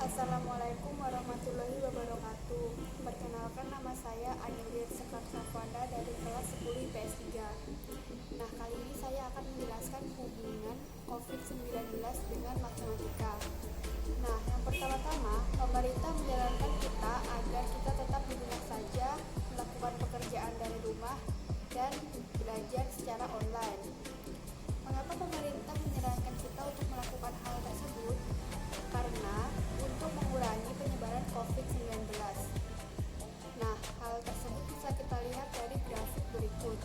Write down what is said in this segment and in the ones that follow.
Assalamualaikum warahmatullahi wabarakatuh. Perkenalkan, nama saya Anelir Sekar Safwanda dari kelas 10 IPS 3. Nah, kali ini saya akan menjelaskan hubungan COVID-19 dengan matematika. Nah, yang pertama-tama, pemerintah menyarankan kita agar kita tetap di rumah saja, melakukan pekerjaan dari rumah, dan belajar secara online. Mengapa pemerintah menyarankan kita untuk melakukan hal tersebut? Karena untuk mengurangi penyebaran COVID-19. Nah, hal tersebut bisa kita lihat dari grafik berikut.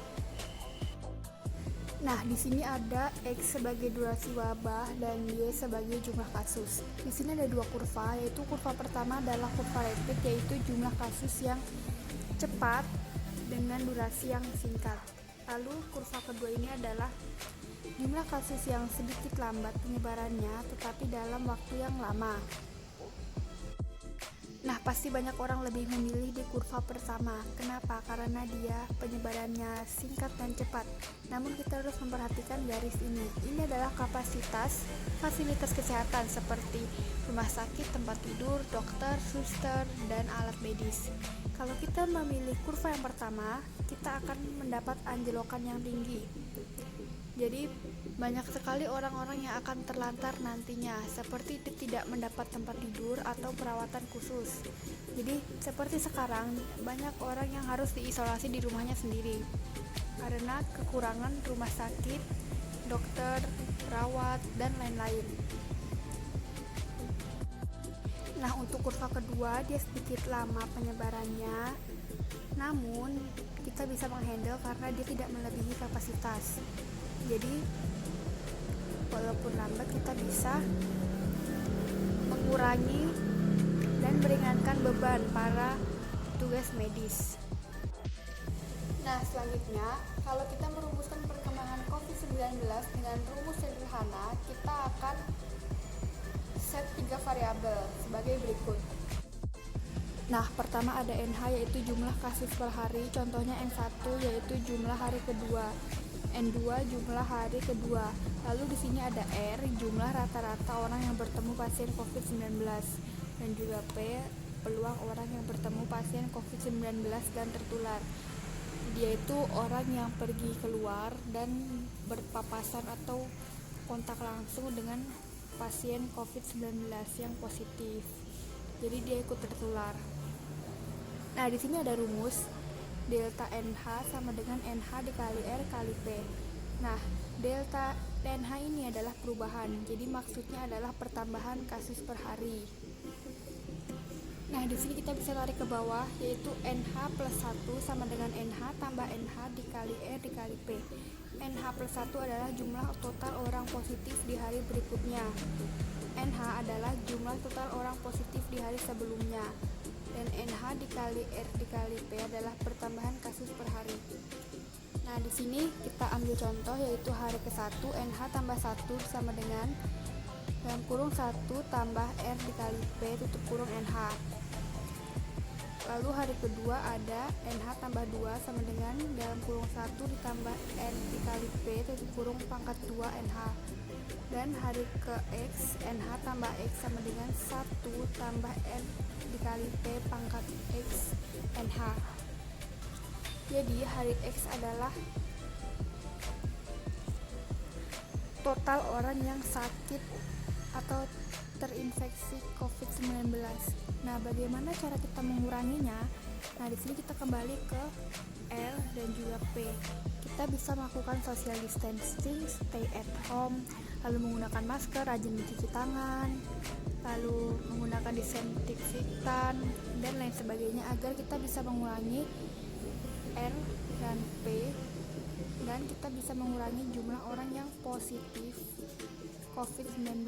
Nah, di sini ada X sebagai durasi wabah dan Y sebagai jumlah kasus. Di sini ada dua kurva, yaitu kurva pertama adalah kurva rapid, yaitu jumlah kasus yang cepat dengan durasi yang singkat. Lalu kurva kedua ini adalah jumlah kasus yang sedikit lambat penyebarannya tetapi dalam waktu yang lama. Nah, pasti banyak orang lebih memilih di kurva pertama. Kenapa? Karena dia penyebarannya singkat dan cepat. Namun kita harus memperhatikan garis ini. Ini adalah kapasitas fasilitas kesehatan seperti rumah sakit, tempat tidur, dokter, suster, dan alat medis. Kalau kita memilih kurva yang pertama, kita akan mendapat anjlokan yang tinggi. Jadi banyak sekali orang-orang yang akan terlantar nantinya, seperti tidak mendapat tempat tidur atau perawatan khusus. Jadi seperti sekarang, banyak orang yang harus diisolasi di rumahnya sendiri karena kekurangan rumah sakit, dokter, perawat, dan lain-lain. Nah, untuk kurva kedua, dia sedikit lama penyebarannya, namun kita bisa menghandle karena dia tidak melebihi kapasitas. Jadi walaupun lambat, kita bisa mengurangi dan meringankan beban para petugas medis. Nah, selanjutnya, kalau kita merumuskan perkembangan COVID-19 dengan rumus sederhana, kita akan set 3 variabel sebagai berikut. Nah, pertama ada NH, yaitu jumlah kasus per hari, contohnya N1 yaitu jumlah hari kedua, N2 jumlah hari kedua. Lalu di sini ada R, jumlah rata-rata orang yang bertemu pasien COVID-19, dan juga P, peluang orang yang bertemu pasien COVID-19 dan tertular, yaitu orang yang pergi keluar dan berpapasan atau kontak langsung dengan pasien COVID-19 yang positif. Jadi dia ikut tertular. Nah, di sini ada rumus delta NH sama dengan NH dikali R kali P. Nah, delta NH ini adalah perubahan, jadi maksudnya adalah pertambahan kasus per hari. Nah, di sini kita bisa tarik ke bawah, yaitu NH plus 1 sama dengan NH tambah NH dikali R dikali P. NH plus 1 adalah jumlah total orang positif di hari berikutnya. NH adalah jumlah total orang positif di hari sebelumnya. Dan NH dikali R dikali P adalah pertambahan kasus per hari. Nah, di sini kita ambil contoh, yaitu hari ke-1 NH tambah 1 sama dengan dalam kurung 1 tambah R dikali P tutup kurung NH. Lalu hari kedua ada NH tambah 2 sama dengan dalam kurung 1 ditambah R dikali P tutup kurung pangkat 2 NH. Dan hari ke X, NH tambah X sama dengan 1 tambah R dikali P pangkat X NH. Jadi hari X adalah total orang yang sakit atau terinfeksi COVID-19. Nah, bagaimana cara kita menguranginya? Nah, di sini kita kembali ke R dan juga P. Kita bisa melakukan social distancing, stay at home, lalu menggunakan masker, rajin mencuci tangan, lalu menggunakan disinfektan dan lain sebagainya agar kita bisa mengurangi R dan P, dan kita bisa mengurangi jumlah orang yang positif COVID-19.